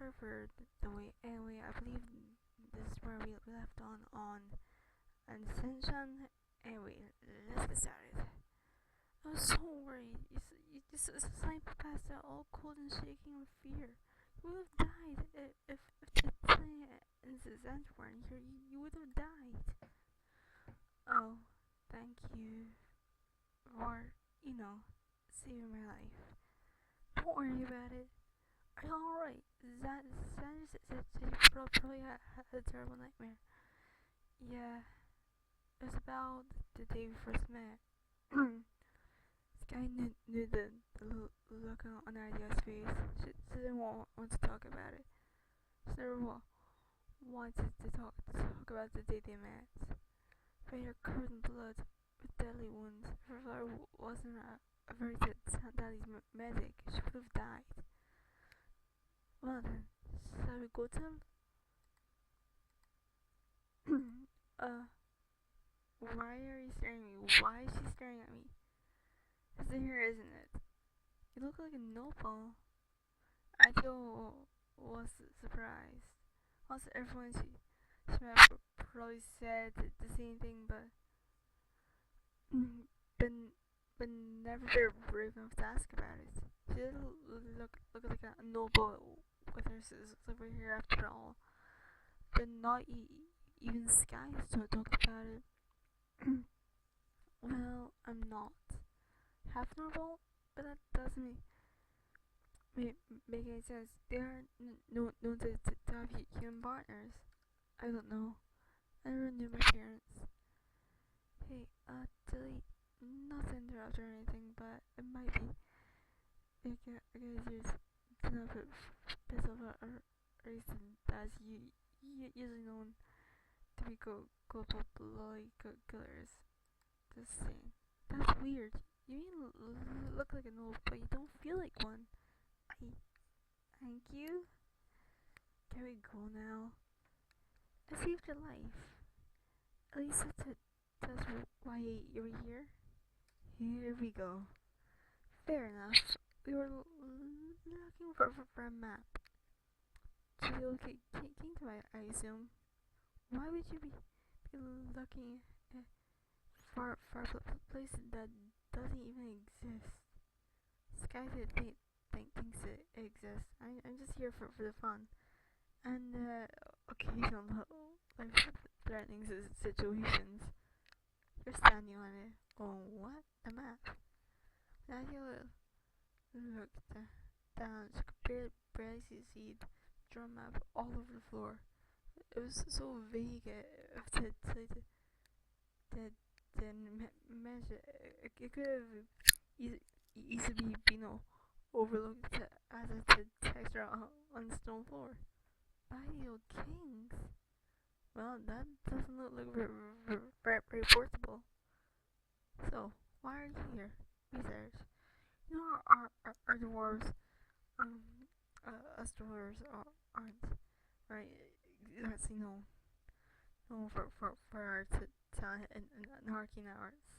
sorry for the wait. Anyway, I believe this is where we left on Ascension. Anyway, let's get started. I was so worried. You just slimed past out all cold and shaking with fear. You would have died if the plane and Zant weren't here. You would have died. Oh, thank you for, saving my life. Don't worry about it. Are you alright? That you probably had a terrible nightmare. Yeah, it was about the day we first met. This guy knew the look on Nadia's face. She didn't want to talk about it. She never wanted to talk about the day they met. But her covered in blood with deadly wounds. If her father wasn't a very deadly medic, she would have died. Well then, shall we go to him? Why are you staring at me? Why is she staring at me? It's here, isn't it? You look like a noble. Adio was surprised. Also, everyone she met probably said the same thing, but never very brave enough to ask about it. She didn't look like a noble with her silver hair after all, but not even Sky talked about it. Well, I'm not half normal, but that doesn't make any sense. They are known to have human partners. I don't know. I never knew my parents. Hey, delete. Not to interrupt or anything, but it might be. I guess you're not pissed off a reason that's usually known to be cold bloody killers. Just saying. That's weird. You mean look like an old, but you don't feel like one. Thank you. Can we go now? I saved your life. At least that's why you're here. Here we go. Fair enough. We were looking for a map. To the old kingdom, I assume. Why would you be looking for a place that doesn't even exist? Sky thinks it exists. I'm just here for the fun. And occasional life-threatening situations. You're standing on it. Oh, what? A map? Now you look down. She could barely see the drum map all over the floor. It was so vague. It could have easily been overlooked as a texture on the stone floor. Bio Kings? Well, that doesn't look very portable. So, why are you here? Research. You know, our dwarves, us dwarves aren't, right? That's, known for our talent and arcane arts.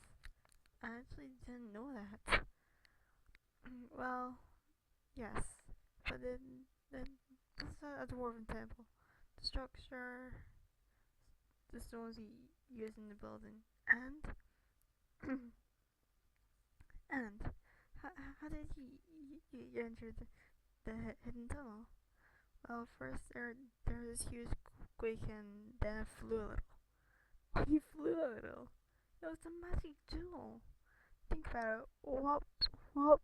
I actually didn't know that. Well, yes, but then this is a dwarven temple. The structure, the stones used in the building, and how did you enter the hidden tunnel? Well, first there was this huge quake, and then I flew a little. You flew a little. It was a magic jewel. Think about it. What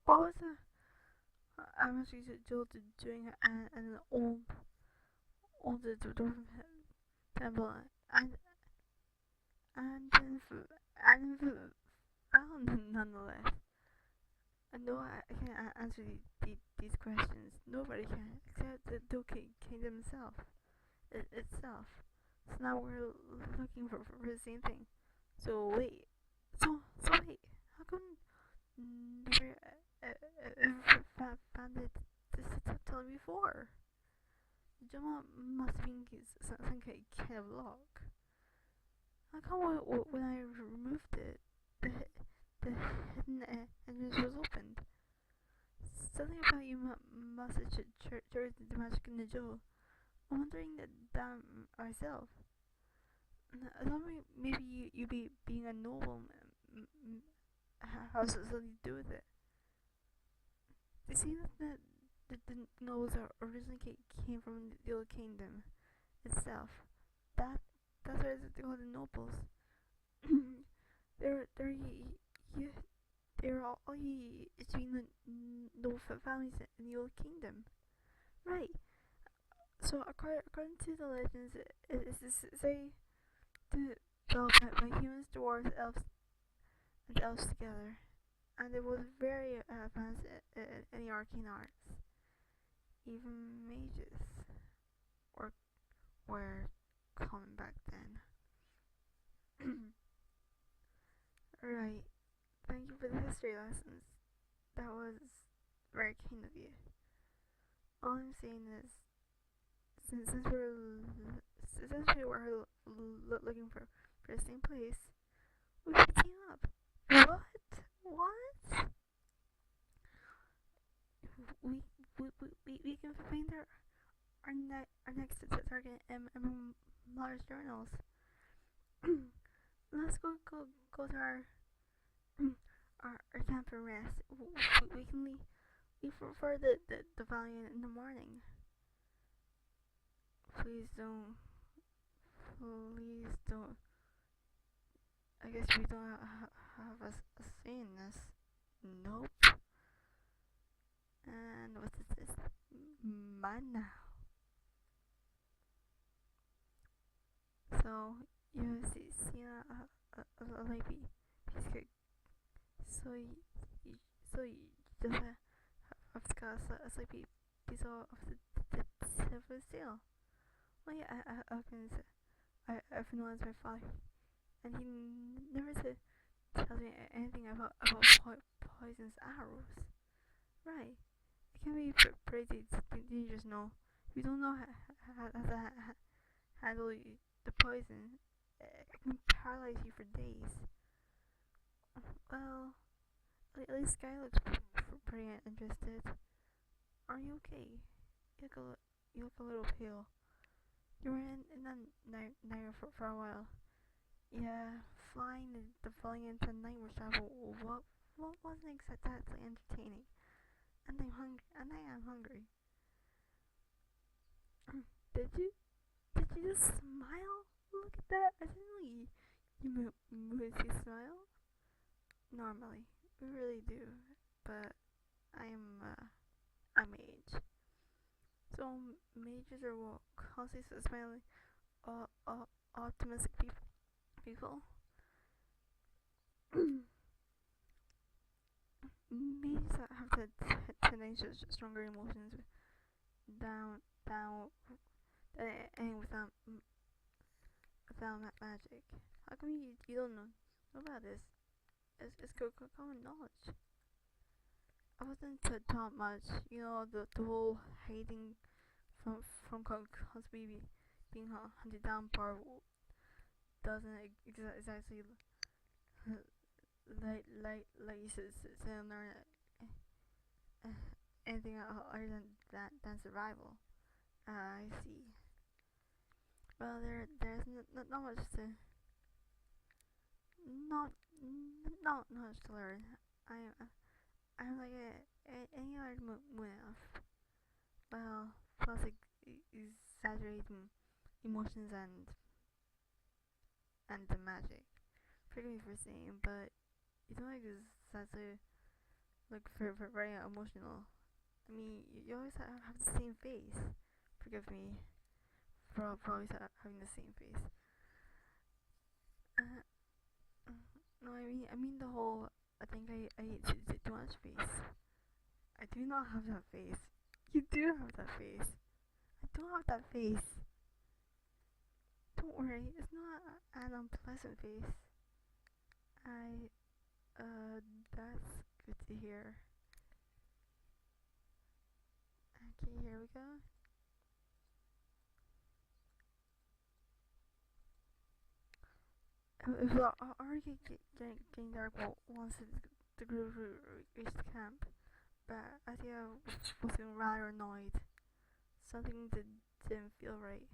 was a magic jewel doing an old dwarven temple, and then found nonetheless. I know I can't answer these questions. Nobody can, except the Doke Kingdom itself. So now we're looking for the same thing. So wait. So wait. How come never found it to tell me before? The Jama must have been some kind of lock. How come when I removed it, the hidden entrance was opened? Something about you must have triggered the magic in the Joe. I'm wondering that myself. I thought maybe you be being a noble has something to do with it. They say that the nobles originally came from the old kingdom itself. That that's why they call the nobles. they're you they're all between the noble families in the old kingdom, right? So according to the legends, it is say developed by humans, dwarves, elves, and elves together, and it was very advanced in the arcane arts. Even mages were were common back then. Right. Thank you for the history lessons. That was very kind of you. All I'm saying is, since we were looking for the same place, we could team up. What? What? We can find our next target in Mars journals. Let's go to our camp and rest. We can leave for the valley in the morning. Please don't. Please don't. I guess we don't have a saying this. Nope. And what is this? Mana. So you see a lady. So you just have to got a sleepy piece of the tip of the sail. Well, yeah, I can say I've known as my father, and he never tells me anything about poisonous arrows. Right? It can be pretty dangerous. No, if you don't know how to handle the poison, it can paralyze you for days. Well, at least Sky looks pretty interested. Are you okay? You look a little pale. You were in the night for a while. Yeah, flying into nightmare travel. What wasn't exactly entertaining? And I am hungry. Did you just smile? Look at that! I didn't know you mostly smile. Normally, we really do, but I'm a mage. So mages are what constantly smiling, optimistic people. Mages have the tendency to stronger emotions down and without magic. How come you don't know about this? It's common knowledge. I wasn't taught much, the whole hating from constantly being hunted down part doesn't exactly like you said learn anything other than survival. I see. Well, there's not much to not not much to learn. I'm like any other moon elf. Well, plus exaggerating emotions and the magic. Forgive me for saying, but you don't exactly look very emotional. I mean, you always have the same face. Forgive me for always having the same face. Uh, no, I mean the whole. I think I eat too much face. I do not have that face. You do have that face. I don't have that face. Don't worry, it's not an unpleasant face. I that's good to hear. Okay, here we go. If we are already getting dark once the group reached camp, but I think I was feeling rather annoyed. Something that didn't feel right.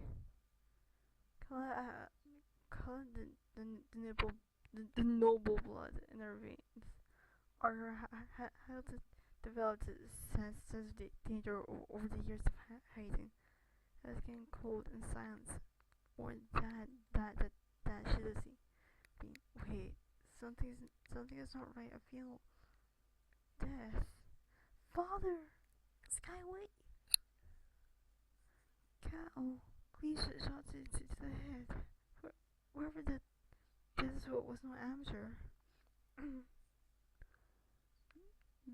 Call it the noble blood in her veins, or how to develop a sense of danger over the years of hiding. I was getting cold and silence, or that should have been. Wait, something is not right. I feel death. Father, Skyway, cow, clean shot to the head. Wherever this was no amateur.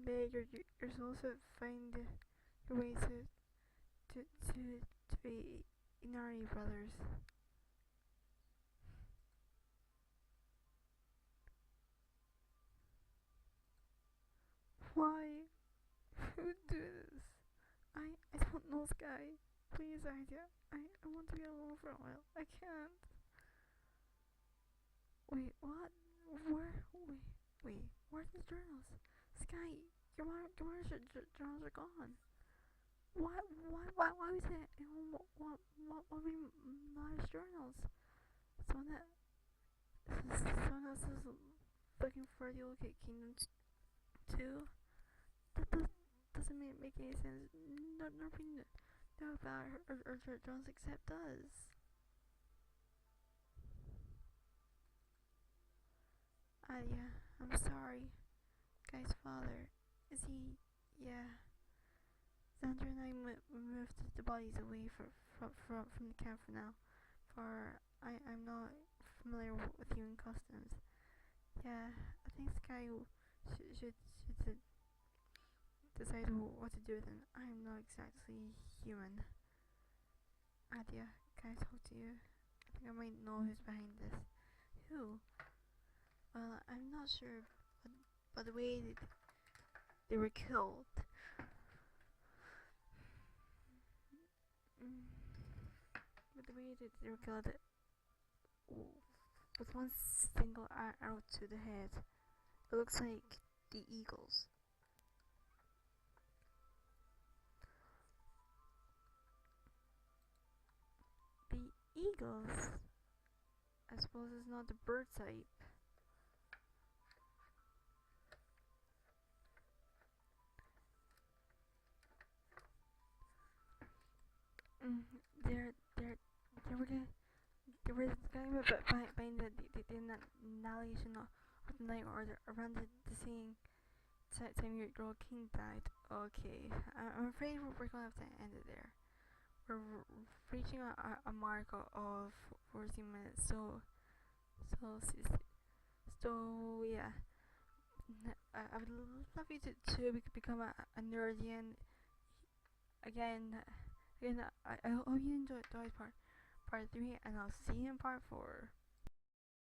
May your souls find your way to be Inari brothers. Why? Who do this? I don't know, Sky. Please, idea. I want to be alone for a while. I can't. Wait, what? Wait. Where's the journals? Sky, your journals are gone. Why was it? What we Mother's journals? Someone that someone else is looking for the old kingdom too. Doesn't make any sense. Nothing know about her or journals except us. Yeah, I'm sorry. Guy's father. Is he? Yeah. Xander and I moved the bodies away from the camp for now. For I'm not familiar with human customs. Yeah, I think Sky should decide what to do with him. I'm not exactly human. Adia, can I talk to you? I think I might know who's behind this. Who? Well, I'm not sure, but the way they were killed. But the way that they were killed with one single arrow to the head. It looks like the eagles. The eagles? I suppose it's not the bird type. They were the there was kind of behind the annihilation of the night order around the same time your king died. Okay, I'm afraid we're gonna have to end it there. We're reaching a mark of 14 minutes, so so yeah. I would love you to become a nerdian again. Again, I hope you enjoyed part 3, and I'll see you in part 4.